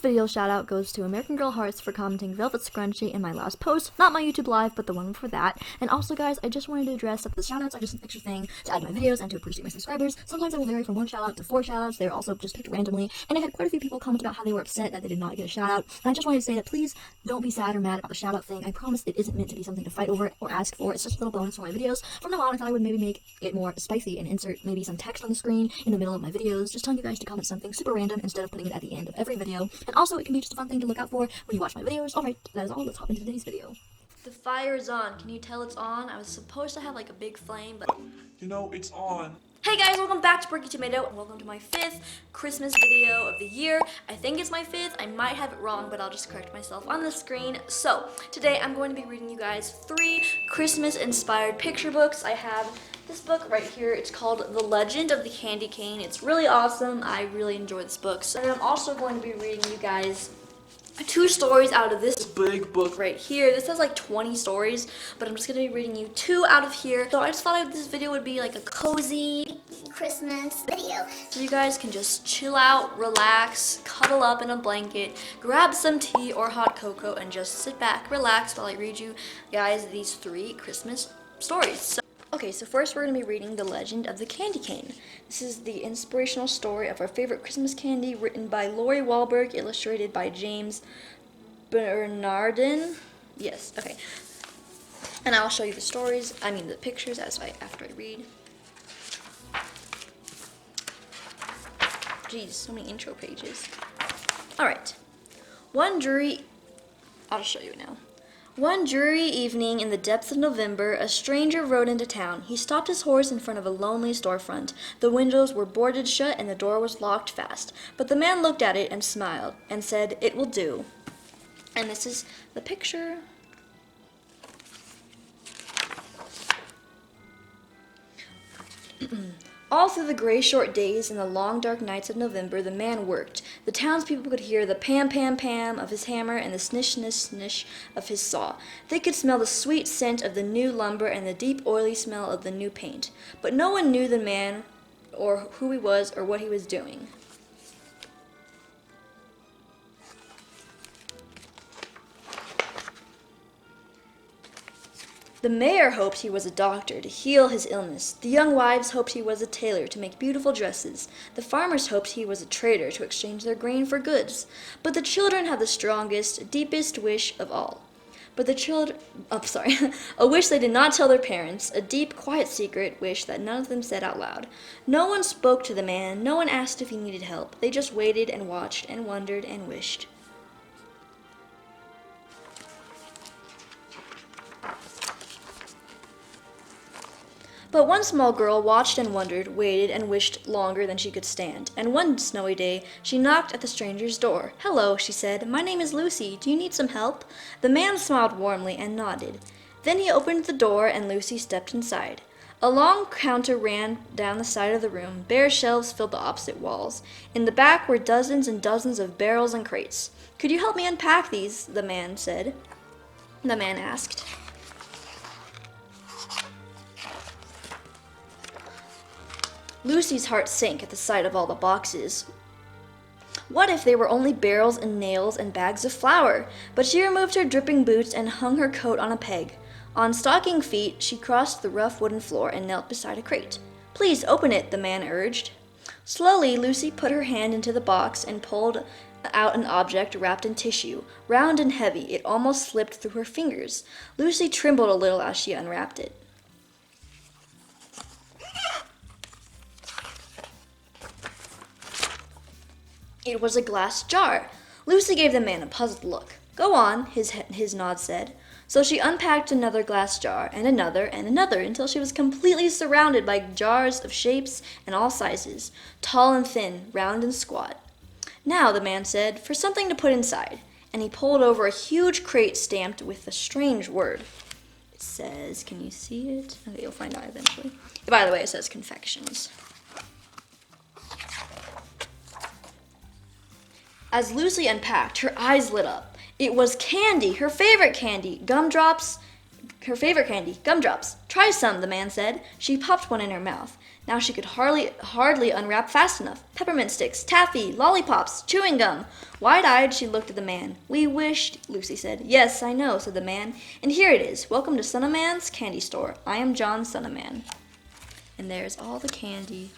video shout out goes to American Girl Hearts for commenting Velvet Scrunchie in my last post, not my YouTube live, but the one before that. And also guys, I just wanted to address that the shout outs are just an extra thing to add to my videos and to appreciate my subscribers. Sometimes I will vary from 1 shout out to 4 shout outs. They're also just picked randomly, and I had quite a few people comment about how they were upset that they did not get a shout out. And I just wanted to say that please don't be sad or mad about the shout out thing. I promise it isn't meant to be something to fight over or ask for. It's just a little bonus for my videos. From now on, I thought I would maybe make it more spicy and insert maybe some text on the screen in the middle of my videos, just telling you guys to comment something super random instead of putting it at the end of every video. And also, it can be just a fun thing to look out for when you watch my videos. Alright, that is all. Let's hop into today's video. The fire is on. Can you tell it's on? I was supposed to have like a big flame, but you know, it's on. Hey guys, welcome back to PerkyTomato, and welcome to my 5th Christmas video of the year. I think it's my 5th. I might have it wrong, but I'll just correct myself on the screen. So, today I'm going to be reading you guys 3 Christmas-inspired picture books. I have this book right here. It's called The Legend of the Candy Cane. It's really awesome. I really enjoy this book. So, I'm also going to be reading you guys 2 stories out of this big book right here. This has like 20 stories, but I'm just going to be reading you 2 out of here. So I just thought this video would be like a cozy Christmas video, so you guys can just chill out, relax, cuddle up in a blanket, grab some tea or hot cocoa, and just sit back, relax while I read you guys these 3 Christmas stories. Okay, so first we're going to be reading The Legend of the Candy Cane. This is the inspirational story of our favorite Christmas candy, written by Lori Wahlberg, illustrated by James Bernardin. Yes, okay. And I'll show you the stories, the pictures after I read. Jeez, so many intro pages. Alright. I'll show you now. One dreary evening in the depths of November, a stranger rode into town. He stopped his horse in front of a lonely storefront. The windows were boarded shut and the door was locked fast. But the man looked at it and smiled and said, "It will do." And this is the picture. All through the gray short days and the long dark nights of November, the man worked. The townspeople could hear the pam pam pam of his hammer and the snish snish snish of his saw. They could smell the sweet scent of the new lumber and the deep oily smell of the new paint. But no one knew the man or who he was or what he was doing. The mayor hoped he was a doctor to heal his illness. The young wives hoped he was a tailor to make beautiful dresses. The farmers hoped he was a trader to exchange their grain for goods. But the children had the strongest, deepest wish of all. A wish they did not tell their parents, a deep, quiet secret wish that none of them said out loud. No one spoke to the man, no one asked if he needed help. They just waited and watched and wondered and wished. But one small girl watched and wondered, waited and wished longer than she could stand. And one snowy day, she knocked at the stranger's door. "Hello," she said. "My name is Lucy. Do you need some help?" The man smiled warmly and nodded. Then he opened the door and Lucy stepped inside. A long counter ran down the side of the room. Bare shelves filled the opposite walls. In the back were dozens and dozens of barrels and crates. "Could you help me unpack these?" the man asked. Lucy's heart sank at the sight of all the boxes. What if they were only barrels and nails and bags of flour? But she removed her dripping boots and hung her coat on a peg. On stocking feet, she crossed the rough wooden floor and knelt beside a crate. "Please open it," the man urged. Slowly, Lucy put her hand into the box and pulled out an object wrapped in tissue, round and heavy. It almost slipped through her fingers. Lucy trembled a little as she unwrapped it. It was a glass jar. Lucy gave the man a puzzled look. "Go on," his nod said. So she unpacked another glass jar, and another, until she was completely surrounded by jars of shapes and all sizes, tall and thin, round and squat. "Now," the man said, "for something to put inside." And he pulled over a huge crate stamped with a strange word. It says, can you see it? Okay, you'll find out eventually. By the way, it says confections. As Lucy unpacked, her eyes lit up. It was candy, her favorite candy, gumdrops. "Try some," the man said. She popped one in her mouth. Now she could hardly unwrap fast enough. Peppermint sticks, taffy, lollipops, chewing gum. Wide-eyed, she looked at the man. "We wished," Lucy said. "Yes, I know," said the man. "And here it is. Welcome to Son of Man's candy store. I am John Son of Man." And there's all the candy.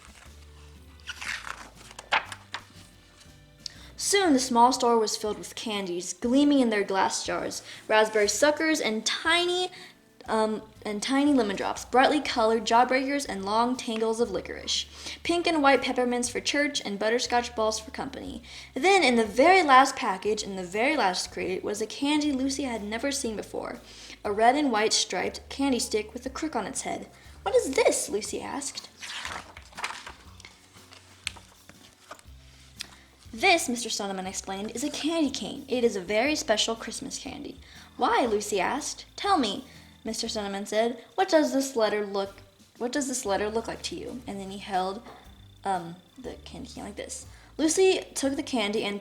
Soon the small store was filled with candies, gleaming in their glass jars, raspberry suckers and tiny lemon drops, brightly colored jawbreakers, and long tangles of licorice, pink and white peppermints for church, and butterscotch balls for company. Then, in the very last package, in the very last crate, was a candy Lucy had never seen before, a red and white striped candy stick with a crook on its head. "What is this?" Lucy asked. "This," Mr. Son of Man explained, "is a candy cane. It is a very special Christmas candy." "Why?" Lucy asked. "Tell me," Mr. Son of Man said. What does this letter look like to you?" And then he held the candy cane like this. Lucy took the candy and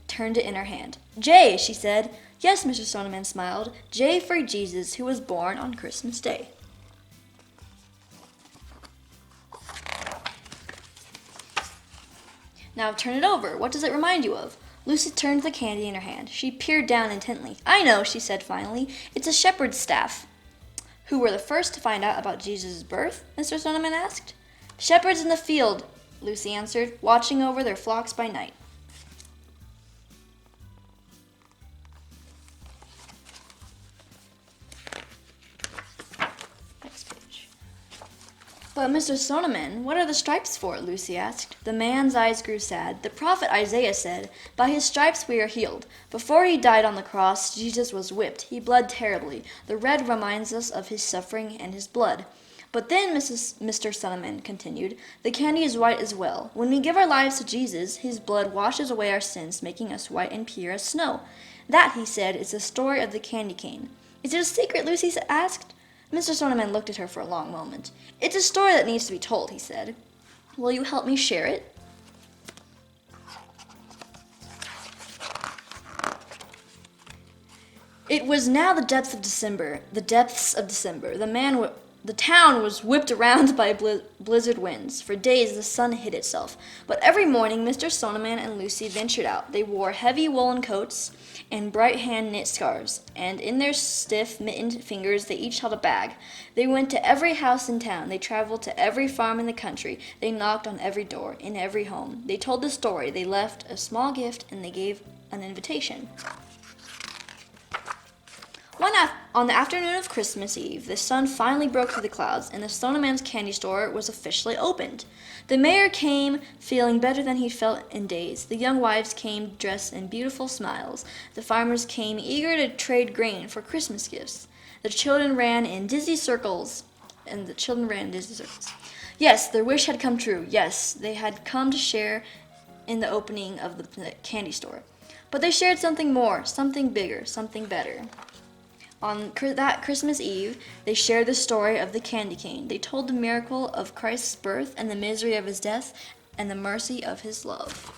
turned it in her hand. "J," she said. "Yes," Mr. Son of Man smiled. "J for Jesus, who was born on Christmas Day." "Now turn it over. What does it remind you of?" Lucy turned the candy in her hand. She peered down intently. "I know," she said finally. "It's a shepherd's staff." "Who were the first to find out about Jesus' birth?" Mr. Son of Man asked. "Shepherds in the field," Lucy answered, "watching over their flocks by night." Next page. "But, Mr. Son of Man, what are the stripes for?" Lucy asked. The man's eyes grew sad. "The prophet Isaiah said, 'By his stripes we are healed.' Before he died on the cross, Jesus was whipped. He bled terribly. The red reminds us of his suffering and his blood. But then," Mr. Son of Man continued, "the candy is white as well. When we give our lives to Jesus, his blood washes away our sins, making us white and pure as snow. That," he said, "is the story of the candy cane." "Is it a secret?" Lucy asked. Mr. Son of Man looked at her for a long moment. "It's a story that needs to be told," he said. "Will you help me share it?" It was now the depths of December. The town was whipped around by blizzard winds. For days the sun hid itself. But every morning Mr. Son of Man and Lucy ventured out. They wore heavy woolen coats and bright hand-knit scarves, and in their stiff, mittened fingers they each held a bag. They went to every house in town. They traveled to every farm in the country. They knocked on every door, in every home. They told the story. They left a small gift, and they gave an invitation. On the afternoon of Christmas Eve, the sun finally broke through the clouds, and the Son of Man's candy store was officially opened. The mayor came, feeling better than he'd felt in days. The young wives came dressed in beautiful smiles. The farmers came, eager to trade grain for Christmas gifts. The children ran in dizzy circles. Yes, their wish had come true. Yes, they had come to share in the opening of the candy store. But they shared something more, something bigger, something better. On that Christmas Eve, they shared the story of the candy cane. They told the miracle of Christ's birth and the misery of his death and the mercy of his love.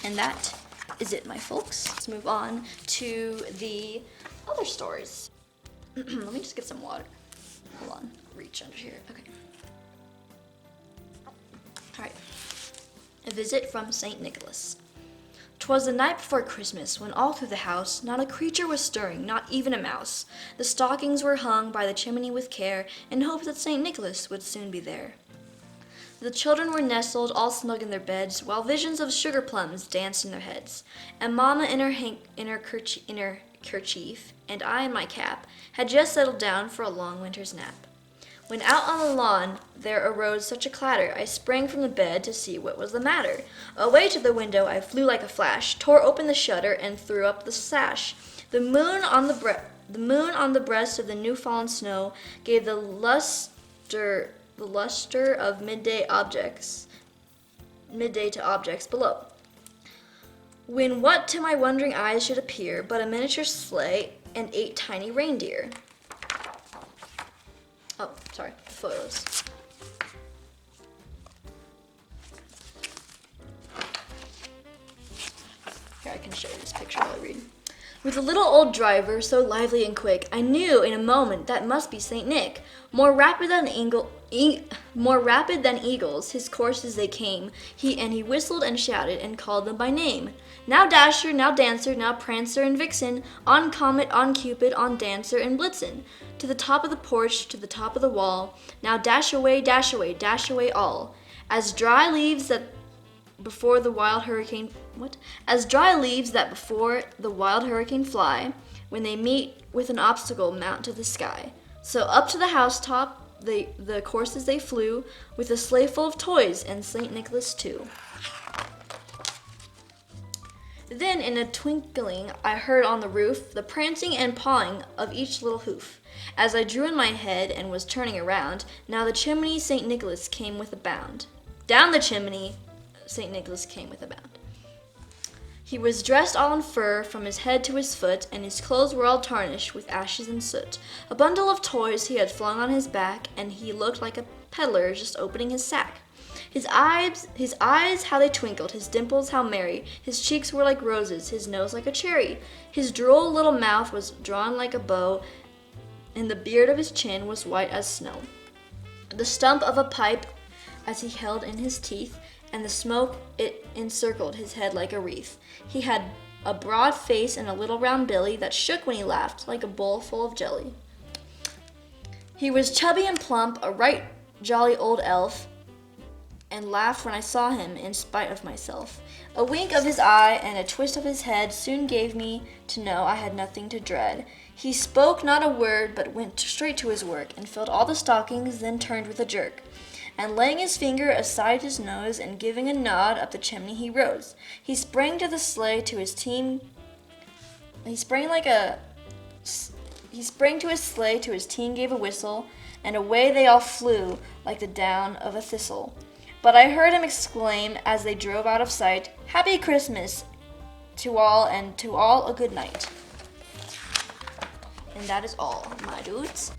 And that is it, my folks. Let's move on to the other stories. Let me just get some water. Hold on. Reach under here. Okay. All right. A visit from St. Nicholas. 'Twas the night before Christmas, when all through the house not a creature was stirring, not even a mouse. The stockings were hung by the chimney with care, in hopes that St. Nicholas would soon be there. The children were nestled all snug in their beds, while visions of sugar plums danced in their heads. And Mamma in her kerchief, and I in my cap, had just settled down for a long winter's nap. When out on the lawn there arose such a clatter, I sprang from the bed to see what was the matter. Away to the window I flew like a flash, tore open the shutter, and threw up the sash. The moon on the breast of the new-fallen snow gave the luster of midday to objects below. When what to my wondering eyes should appear but a miniature sleigh and 8 tiny reindeer. Oh, sorry, photos. Here, I can show you this picture while I read. With a little old driver, so lively and quick, I knew in a moment that must be St. Nick. More rapid than more rapid than eagles, his courses they came. He whistled and shouted and called them by name. Now Dasher, now Dancer, now Prancer and Vixen, on Comet, on Cupid, on Dancer and Blitzen. To the top of the porch, to the top of the wall, now dash away, all. As dry leaves that before the wild hurricane, As dry leaves that before the wild hurricane fly, when they meet with an obstacle mount to the sky. So up to the housetop, the courses they flew, with a sleigh full of toys and St. Nicholas too. Then in a twinkling I heard on the roof the prancing and pawing of each little hoof. As I drew in my head and was turning around, now the chimney St. Nicholas came with a bound. Down the chimney St. Nicholas came with a bound. He was dressed all in fur from his head to his foot, and his clothes were all tarnished with ashes and soot. A bundle of toys he had flung on his back, and he looked like a peddler just opening his sack. His eyes, how they twinkled, his dimples how merry, his cheeks were like roses, his nose like a cherry. His droll little mouth was drawn like a bow, and the beard of his chin was white as snow. The stump of a pipe as he held in his teeth, and the smoke it encircled his head like a wreath. He had a broad face and a little round belly that shook when he laughed like a bowl full of jelly. He was chubby and plump, a right jolly old elf, and laughed when I saw him in spite of myself. A wink of his eye and a twist of his head soon gave me to know I had nothing to dread. He spoke not a word, but went straight to his work, and filled all the stockings, then turned with a jerk. And laying his finger aside his nose, and giving a nod up the chimney he rose. He sprang to his sleigh to his team gave a whistle, and away they all flew like the down of a thistle. But I heard him exclaim as they drove out of sight, "Happy Christmas to all, and to all a good night." And that is all, my dudes.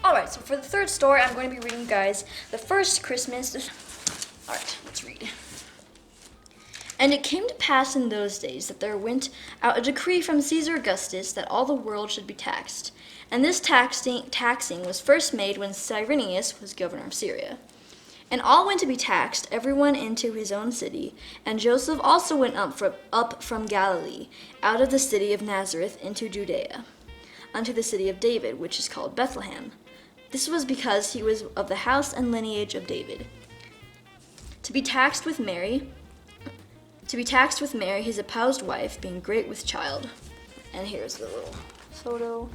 Alright, so for the third story, I'm going to be reading you guys the first Christmas. Alright, let's read. And it came to pass in those days that there went out a decree from Caesar Augustus that all the world should be taxed. And this taxing was first made when Cyrenius was governor of Syria. And all went to be taxed, everyone into his own city. And Joseph also went up from Galilee, out of the city of Nazareth into Judea, unto the city of David, which is called Bethlehem. This was because he was of the house and lineage of David. To be taxed with Mary, his espoused wife, being great with child. And here's the little photo.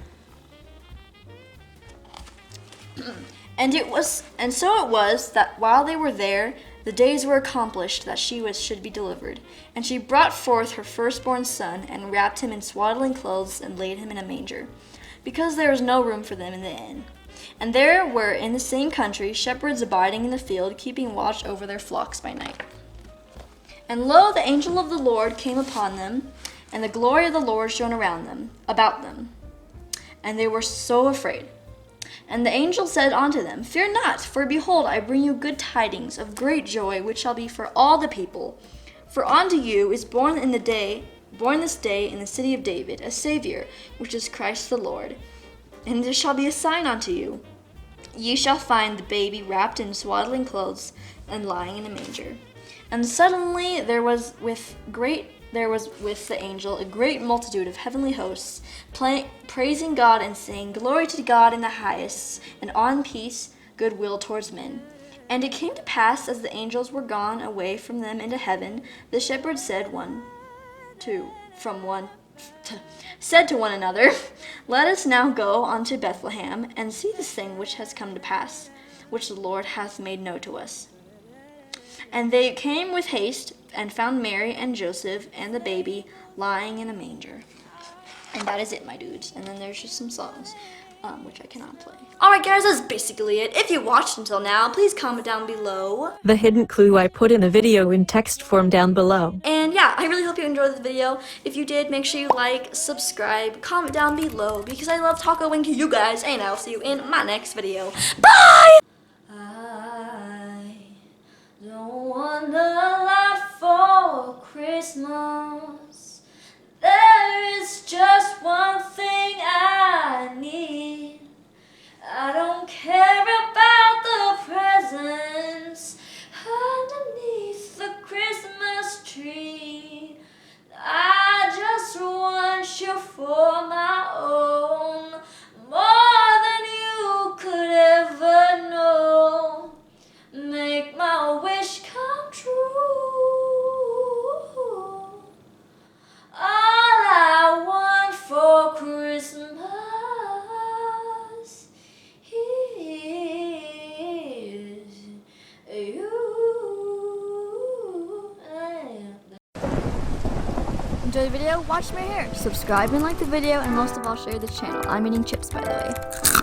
And so it was that while they were there, the days were accomplished that she should be delivered. And she brought forth her firstborn son, and wrapped him in swaddling clothes, and laid him in a manger, because there was no room for them in the inn. And there were in the same country shepherds abiding in the field, keeping watch over their flocks by night. And lo, the angel of the Lord came upon them, and the glory of the Lord shone about them. And they were so afraid. And the angel said unto them, Fear not, for behold, I bring you good tidings of great joy, which shall be for all the people. For unto you is born this day in the city of David a Savior, which is Christ the Lord. And there shall be a sign unto you. Ye shall find the baby wrapped in swaddling clothes, and lying in a manger. And suddenly there was with the angel a great multitude of heavenly hosts, praising God and saying, Glory to God in the highest, and on peace goodwill towards men. And it came to pass, as the angels were gone away from them into heaven, the shepherds said to one another, Let us now go unto Bethlehem, and see this thing which has come to pass, which the Lord hath made known to us. And they came with haste, and found Mary and Joseph and the baby lying in a manger. And that is it, my dudes. And then there's just some songs, which I cannot play. Alright guys, that's basically it. If you watched until now, please comment down below the hidden clue I put in the video in text form down below. And yeah, I really hope you enjoyed this video. If you did, make sure you like, subscribe, comment down below, because I love talking to you guys, and I'll see you in my next video. Bye! I don't want a lot for Christmas. There is just one thing I need. I don't care about the price. enjoyed the video, watch my hair, subscribe and like the video, and most of all share this channel. I'm eating chips, by the way.